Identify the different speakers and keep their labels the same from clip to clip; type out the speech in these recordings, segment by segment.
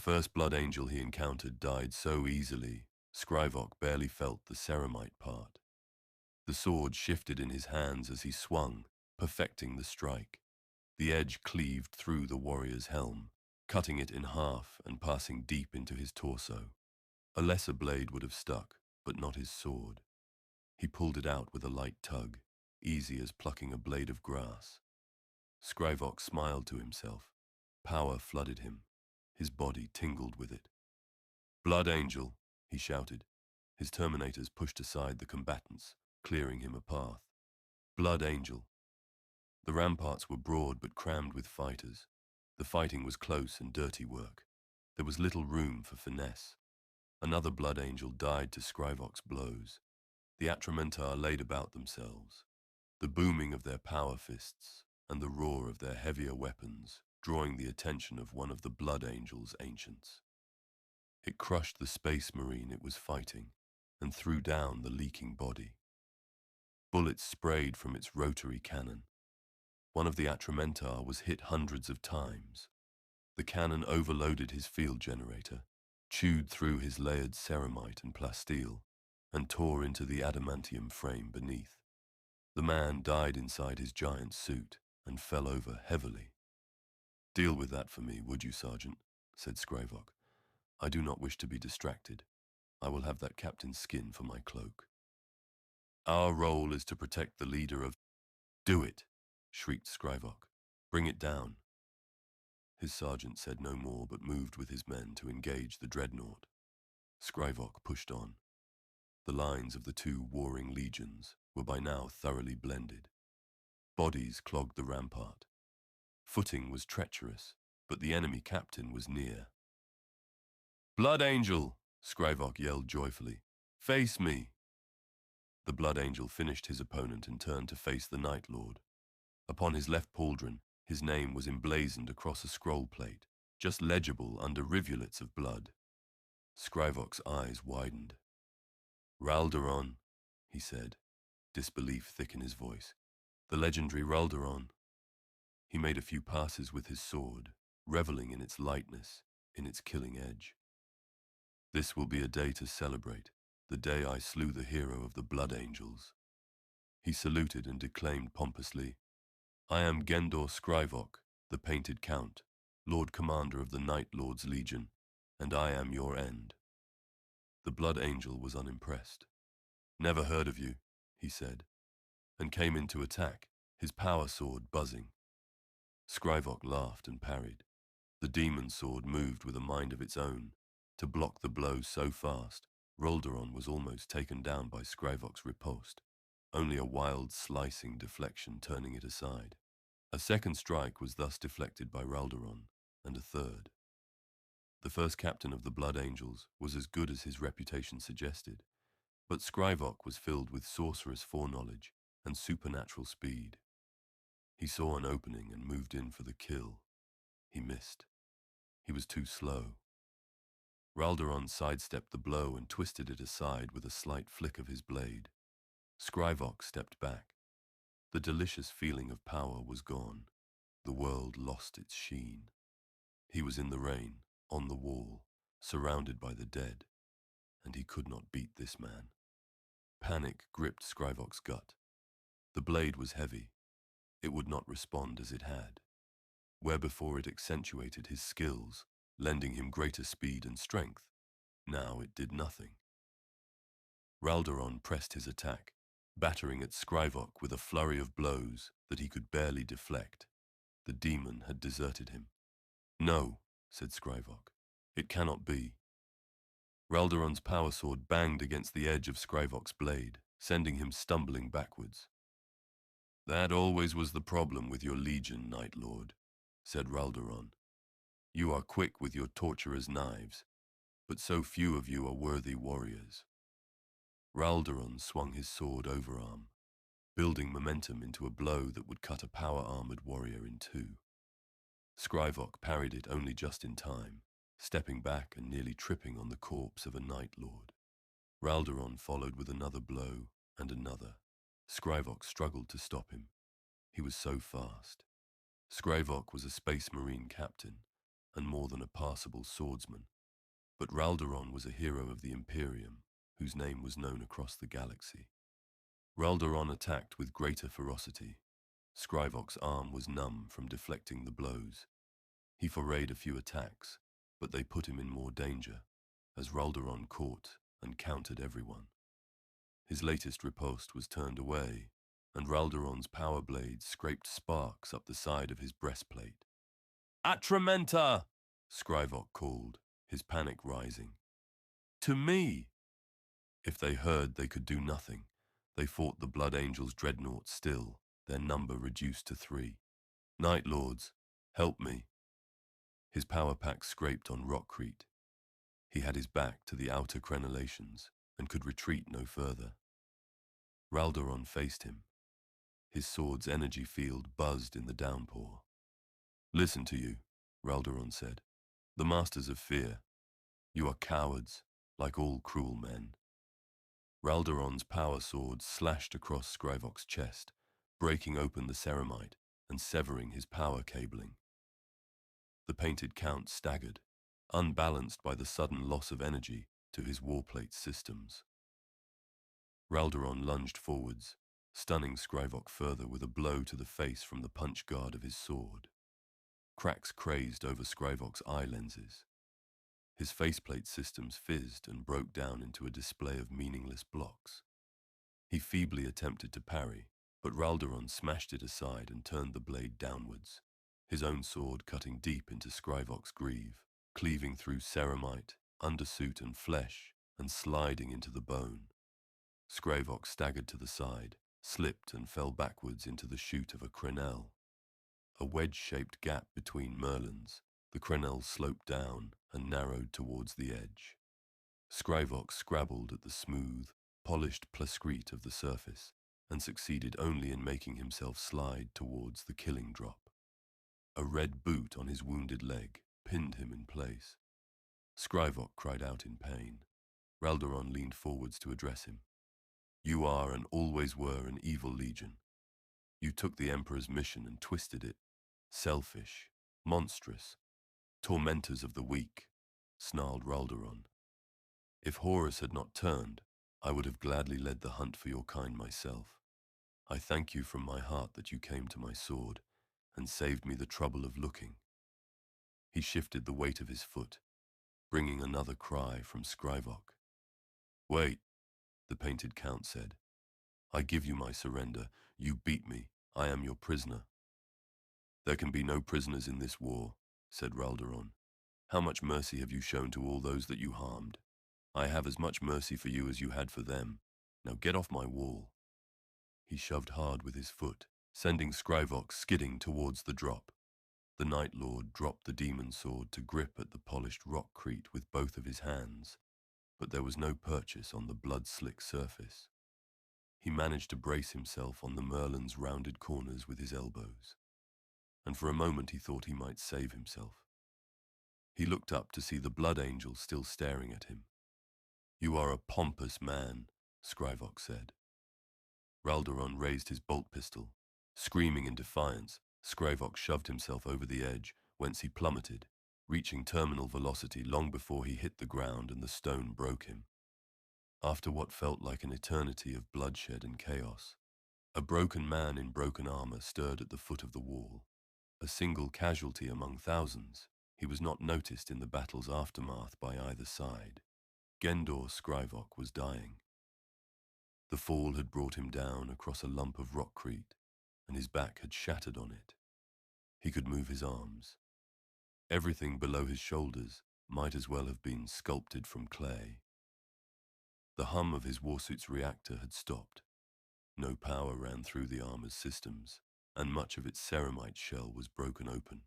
Speaker 1: first blood angel he encountered died so easily, Skraivok barely felt the ceramite part. The sword shifted in his hands as he swung, perfecting the strike. The edge cleaved through the warrior's helm, cutting it in half and passing deep into his torso. A lesser blade would have stuck, but not his sword. He pulled it out with a light tug, easy as plucking a blade of grass. Skraivok smiled to himself. Power flooded him. His body tingled with it. "Blood Angel," he shouted. His terminators pushed aside the combatants, clearing him a path. "Blood Angel." The ramparts were broad but crammed with fighters. The fighting was close and dirty work. There was little room for finesse. Another Blood Angel died to Skraivok's blows. The Atramentar laid about themselves, the booming of their power fists and the roar of their heavier weapons drawing the attention of one of the Blood Angel's ancients. It crushed the space marine it was fighting and threw down the leaking body. Bullets sprayed from its rotary cannon. One of the Atramentar was hit hundreds of times. The cannon overloaded his field generator, chewed through his layered ceramite and plasteel, and tore into the adamantium frame beneath. The man died inside his giant suit and fell over heavily. "Deal with that for me, would you, Sergeant?" said Skraivok. "I do not wish to be distracted. I will have that captain's skin for my cloak." "Our role is to protect the leader of—" "Do it!" shrieked Skraivok. "Bring it down." His sergeant said no more but moved with his men to engage the dreadnought. Skraivok pushed on. The lines of the two warring legions were by now thoroughly blended. Bodies clogged the rampart. Footing was treacherous, but the enemy captain was near. "Blood Angel!" Skraivok yelled joyfully. "Face me!" The Blood Angel finished his opponent and turned to face the Night Lord. Upon his left pauldron, his name was emblazoned across a scroll plate, just legible under rivulets of blood. Skraivok's eyes widened. "Raldoron," he said, disbelief thick in his voice. "The legendary Raldoron." He made a few passes with his sword, reveling in its lightness, in its killing edge. "This will be a day to celebrate, the day I slew the hero of the Blood Angels." He saluted and declaimed pompously, "I am Gendor Skraivok, the Painted Count, Lord Commander of the Night Lord's Legion, and I am your end." The Blood Angel was unimpressed. "Never heard of you," he said, and came into attack, his power sword buzzing. Skraivok laughed and parried. The demon sword moved with a mind of its own. To block the blow so fast, Raldoron was almost taken down by Skraivok's riposte, only a wild slicing deflection turning it aside. A second strike was thus deflected by Raldoron, and a third. The first captain of the Blood Angels was as good as his reputation suggested, but Skraivok was filled with sorcerous foreknowledge and supernatural speed. He saw an opening and moved in for the kill. He missed. He was too slow. Raldoron sidestepped the blow and twisted it aside with a slight flick of his blade. Skraivok stepped back. The delicious feeling of power was gone. The world lost its sheen. He was in the rain, on the wall, surrounded by the dead, and he could not beat this man. Panic gripped Skraivok's gut. The blade was heavy. It would not respond as it had. Where before it accentuated his skills, lending him greater speed and strength, now it did nothing. Raldoron pressed his attack, battering at Skraivok with a flurry of blows that he could barely deflect. The demon had deserted him. "No," said Skraivok. "It cannot be." Raldoron's power sword banged against the edge of Skraivok's blade, sending him stumbling backwards. "That always was the problem with your legion, Night Lord," said Raldoron. "You are quick with your torturers' knives, but so few of you are worthy warriors." Raldoron swung his sword overarm, building momentum into a blow that would cut a power-armored warrior in two. Skraivok parried it only just in time, stepping back and nearly tripping on the corpse of a Night Lord. Raldoron followed with another blow and another. Skraivok struggled to stop him. He was so fast. Skraivok was a space marine captain, and more than a passable swordsman. But Raldoron was a hero of the Imperium, whose name was known across the galaxy. Raldoron attacked with greater ferocity. Skraivok's arm was numb from deflecting the blows. He forayed a few attacks, but they put him in more danger, as Raldoron caught and countered everyone. His latest riposte was turned away, and Raldoron's power blade scraped sparks up the side of his breastplate. "Atramenta!" Skraivok called, his panic rising. "To me!" If they heard, they could do nothing. They fought the Blood Angels' dreadnought still, their number reduced to 3. "Night Lords, help me." His power pack scraped on rockcrete. He had his back to the outer crenellations and could retreat no further. Raldoron faced him. His sword's energy field buzzed in the downpour. "Listen to you," Raldoron said. "The masters of fear. You are cowards, like all cruel men." Raldoron's power sword slashed across Skraivok's chest, breaking open the ceramite and severing his power cabling. The painted count staggered, unbalanced by the sudden loss of energy to his warplate systems. Raldoron lunged forwards, stunning Skraivok further with a blow to the face from the punch guard of his sword. Cracks crazed over Skraivok's eye lenses. His faceplate systems fizzed and broke down into a display of meaningless blocks. He feebly attempted to parry, but Raldoron smashed it aside and turned the blade downwards, his own sword cutting deep into Skraivok's greave, cleaving through ceramite, undersuit and flesh, and sliding into the bone. Skraivok staggered to the side, slipped and fell backwards into the chute of a crenelle. A wedge-shaped gap between merlons, the crenelle sloped down and narrowed towards the edge. Skraivok scrabbled at the smooth, polished plescrete of the surface and succeeded only in making himself slide towards the killing drop. A red boot on his wounded leg pinned him in place. Skraivok cried out in pain. Raldoron leaned forwards to address him. "You are and always were an evil legion. You took the Emperor's mission and twisted it. Selfish, monstrous, tormentors of the weak," snarled Raldoron. "If Horus had not turned, I would have gladly led the hunt for your kind myself. I thank you from my heart that you came to my sword and saved me the trouble of looking." He shifted the weight of his foot, bringing another cry from Skraivok. "Wait," the painted count said. "I give you my surrender. You beat me. I am your prisoner." "There can be no prisoners in this war," said Raldoron. "How much mercy have you shown to all those that you harmed? I have as much mercy for you as you had for them. Now get off my wall." He shoved hard with his foot, sending Skraivok skidding towards the drop. The Night Lord dropped the demon sword to grip at the polished rockcrete with both of his hands, but there was no purchase on the blood-slick surface. He managed to brace himself on the merlin's rounded corners with his elbows, and for a moment he thought he might save himself. He looked up to see the Blood Angel still staring at him. "You are a pompous man," Skraivok said. Raldoron raised his bolt pistol. Screaming in defiance, Skraivok shoved himself over the edge, whence he plummeted, reaching terminal velocity long before he hit the ground and the stone broke him. After what felt like an eternity of bloodshed and chaos, a broken man in broken armor stirred at the foot of the wall. A single casualty among thousands, he was not noticed in the battle's aftermath by either side. Gendor Skraivok was dying. The fall had brought him down across a lump of rockcrete, and his back had shattered on it. He could move his arms. Everything below his shoulders might as well have been sculpted from clay. The hum of his warsuit's reactor had stopped. No power ran through the armor's systems, and much of its ceramite shell was broken open.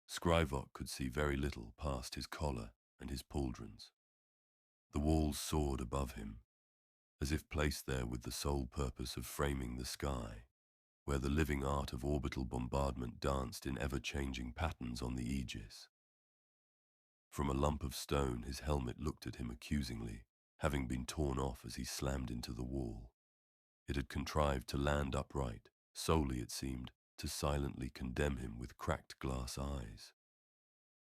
Speaker 1: Skraivok could see very little past his collar and his pauldrons. The walls soared above him, as if placed there with the sole purpose of framing the sky, where the living art of orbital bombardment danced in ever-changing patterns on the aegis. From a lump of stone, his helmet looked at him accusingly, having been torn off as he slammed into the wall. It had contrived to land upright, solely, it seemed, to silently condemn him with cracked glass eyes.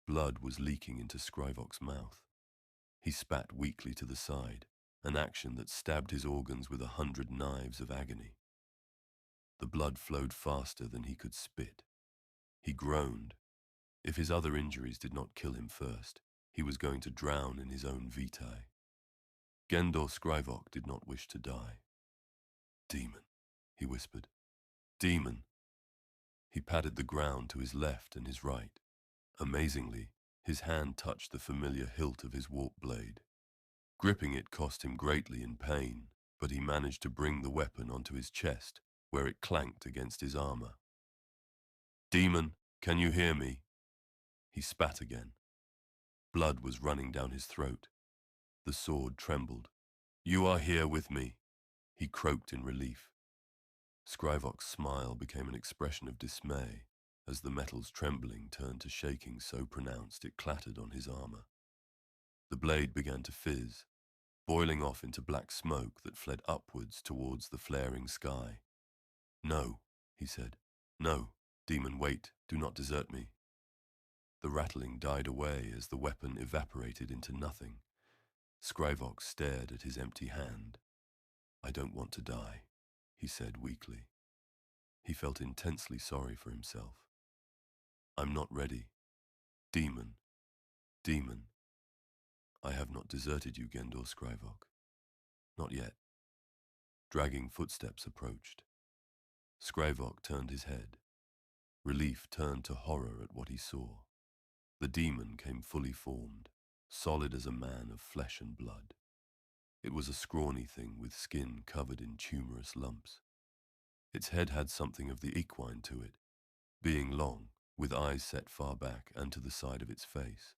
Speaker 1: Blood was leaking into Skraivok's mouth. He spat weakly to the side, an action that stabbed his organs with 100 knives of agony. The blood flowed faster than he could spit. He groaned. If his other injuries did not kill him first, he was going to drown in his own vitae. Gendor Skraivok did not wish to die. "Demon," he whispered. "Demon." He patted the ground to his left and his right. Amazingly, his hand touched the familiar hilt of his warp blade. Gripping it cost him greatly in pain, but he managed to bring the weapon onto his chest, where it clanked against his armor. "Demon, can you hear me?" He spat again. Blood was running down his throat. The sword trembled. "You are here with me," he croaked in relief. Skraivok's smile became an expression of dismay as the metal's trembling turned to shaking so pronounced it clattered on his armor. The blade began to fizz, boiling off into black smoke that fled upwards towards the flaring sky. "No," he said. "No, demon, wait, do not desert me." The rattling died away as the weapon evaporated into nothing. Skraivok stared at his empty hand. "I don't want to die," he said weakly. He felt intensely sorry for himself. "I'm not ready. Demon, demon. I have not deserted you, Gendor Skraivok. Not yet." Dragging footsteps approached. Skraivok turned his head. Relief turned to horror at what he saw. The demon came fully formed, solid as a man of flesh and blood. It was a scrawny thing with skin covered in tumorous lumps. Its head had something of the equine to it, being long, with eyes set far back and to the side of its face.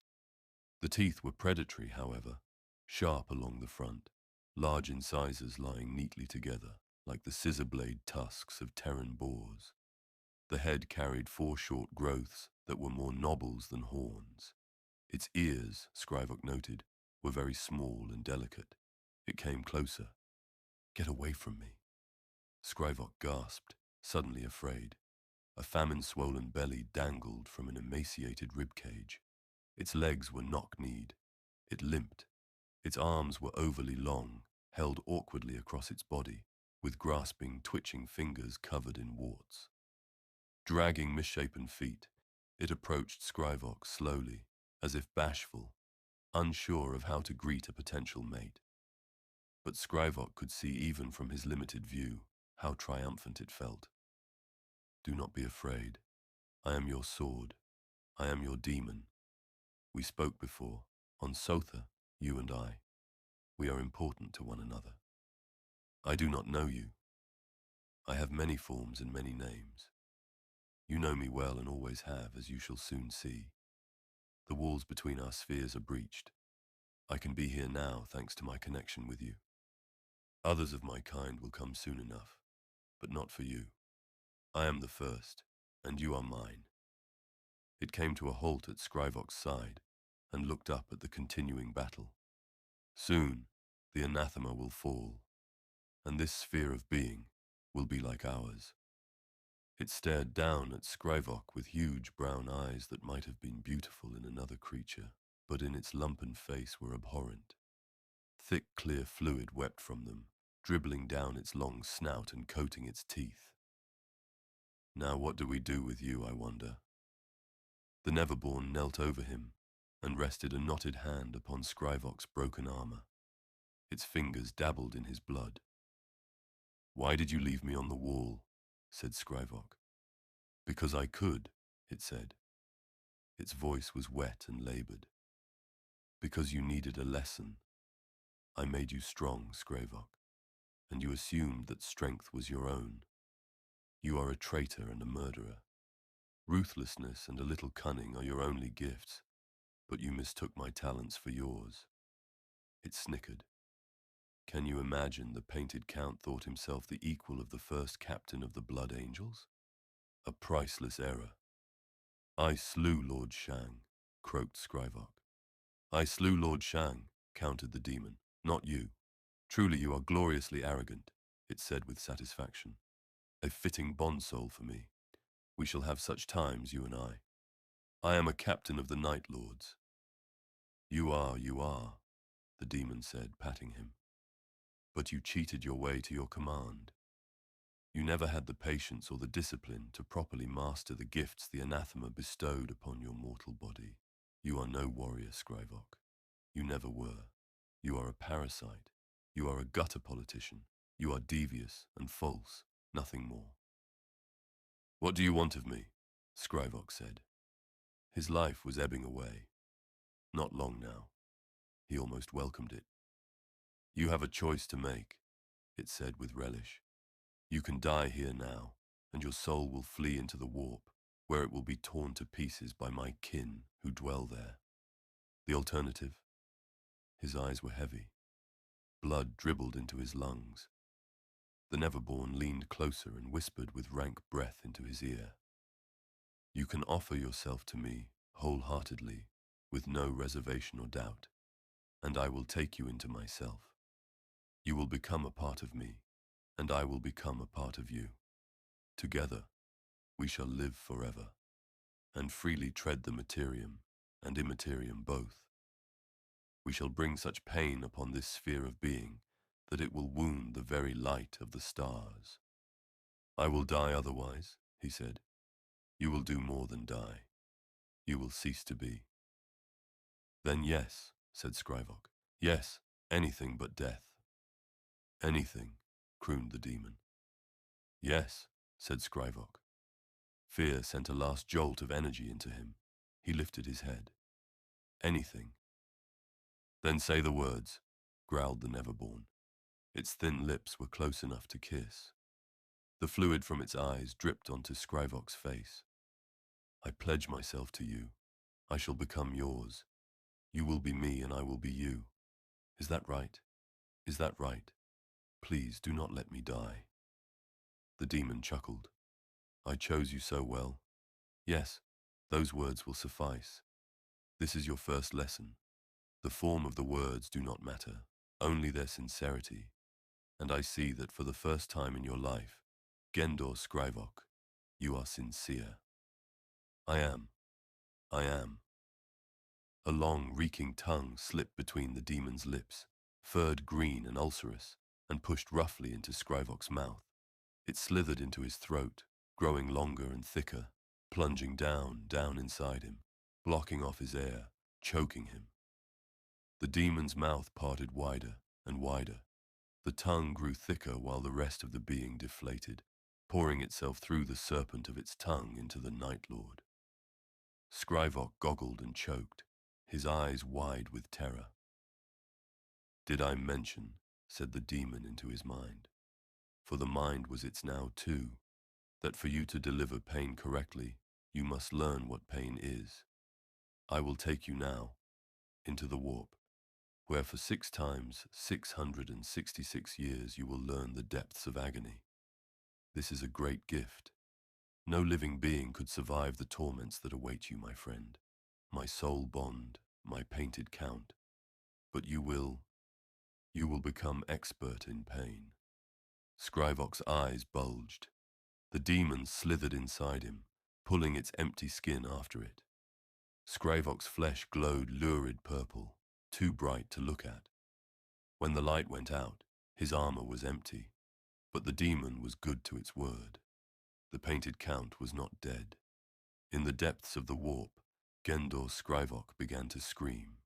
Speaker 1: The teeth were predatory, however, sharp along the front, large incisors lying neatly together, like the scissor blade tusks of Terran boars. The head carried 4 short growths that were more knobbles than horns. Its ears, Skraivok noted, were very small and delicate. It came closer. "Get away from me." Skraivok gasped, suddenly afraid. A famine-swollen belly dangled from an emaciated ribcage. Its legs were knock-kneed. It limped. Its arms were overly long, held awkwardly across its body, with grasping, twitching fingers covered in warts. Dragging misshapen feet, it approached Skraivok slowly, as if bashful, unsure of how to greet a potential mate. But Skraivok could see even from his limited view how triumphant it felt. "Do not be afraid. I am your sword. I am your demon. We spoke before, on Sotha, you and I. We are important to one another. I do not know you. I have many forms and many names. You know me well and always have, as you shall soon see. The walls between our spheres are breached. I can be here now thanks to my connection with you. Others of my kind will come soon enough, but not for you. I am the first, and you are mine." It came to a halt at Skraivok's side and looked up at the continuing battle. Soon, the anathema will fall, and this sphere of being will be like ours. It stared down at Skraivok with huge brown eyes that might have been beautiful in another creature, but in its lumpen face were abhorrent. Thick, clear fluid wept from them, dribbling down its long snout and coating its teeth. "Now what do we do with you, I wonder?" The Neverborn knelt over him and rested a knotted hand upon Skraivok's broken armor. Its fingers dabbled in his blood. "Why did you leave me on the wall?" said Skraivok. "Because I could," it said. Its voice was wet and labored. "Because you needed a lesson. I made you strong, Skraivok, and you assumed that strength was your own. You are a traitor and a murderer. Ruthlessness and a little cunning are your only gifts, but you mistook my talents for yours." It snickered. Can you imagine the painted count thought himself the equal of the first captain of the Blood Angels? A priceless error. "I slew Lord Shang," croaked Skraivok. "I slew Lord Shang," countered the demon, "not you. Truly you are gloriously arrogant," it said with satisfaction. "A fitting bond soul for me. We shall have such times, you and I." I am a captain of the Night Lords. You are, the demon said, patting him. But you cheated your way to your command. You never had the patience or the discipline to properly master the gifts the anathema bestowed upon your mortal body. You are no warrior, Skraivok. You never were. You are a parasite. You are a gutter politician. You are devious and false, nothing more. What do you want of me? Skraivok said. His life was ebbing away. Not long now. He almost welcomed it. You have a choice to make, it said with relish. You can die here now, and your soul will flee into the warp, where it will be torn to pieces by my kin who dwell there. The alternative? His eyes were heavy. Blood dribbled into his lungs. The Neverborn leaned closer and whispered with rank breath into his ear. You can offer yourself to me wholeheartedly, with no reservation or doubt, and I will take you into myself. You will become a part of me, and I will become a part of you. Together, we shall live forever, and freely tread the materium and immaterium both. We shall bring such pain upon this sphere of being that it will wound the very light of the stars. I will die otherwise, he said. You will do more than die. You will cease to be. Then yes, said Skraivok. Yes, anything but death. Anything, crooned the demon. Yes, said Skraivok. Fear sent a last jolt of energy into him. He lifted his head. Anything. Then say the words, growled the Neverborn. Its thin lips were close enough to kiss. The fluid from its eyes dripped onto Skraivok's face. I pledge myself to you. I shall become yours. You will be me and I will be you. Is that right? Is that right? Please do not let me die. The demon chuckled. I chose you so well. Yes, those words will suffice. This is your first lesson. The form of the words do not matter, only their sincerity. And I see that for the first time in your life, Gendor Skraivok, you are sincere. I am. I am. A long, reeking tongue slipped between the demon's lips, furred green and ulcerous, and pushed roughly into Skraivok's mouth. It slithered into his throat, growing longer and thicker, plunging down inside him, blocking off his air, choking him. The demon's mouth parted wider and wider. The tongue grew thicker while the rest of the being deflated, pouring itself through the serpent of its tongue into the Night Lord. Skraivok goggled and choked, his eyes wide with terror. Did I mention, said the demon into his mind, for the mind was its now too, that for you to deliver pain correctly, you must learn what pain is. I will take you now into the warp, where for 6 times 666 years you will learn the depths of agony. This is a great gift. No living being could survive the torments that await you, my friend, my soul bond, my painted count. But you will become expert in pain. Skraivok's eyes bulged. The demon slithered inside him, pulling its empty skin after it. Skraivok's flesh glowed lurid purple, too bright to look at. When the light went out, his armor was empty, but the demon was good to its word. The painted count was not dead. In the depths of the warp, Gendor Skraivok began to scream.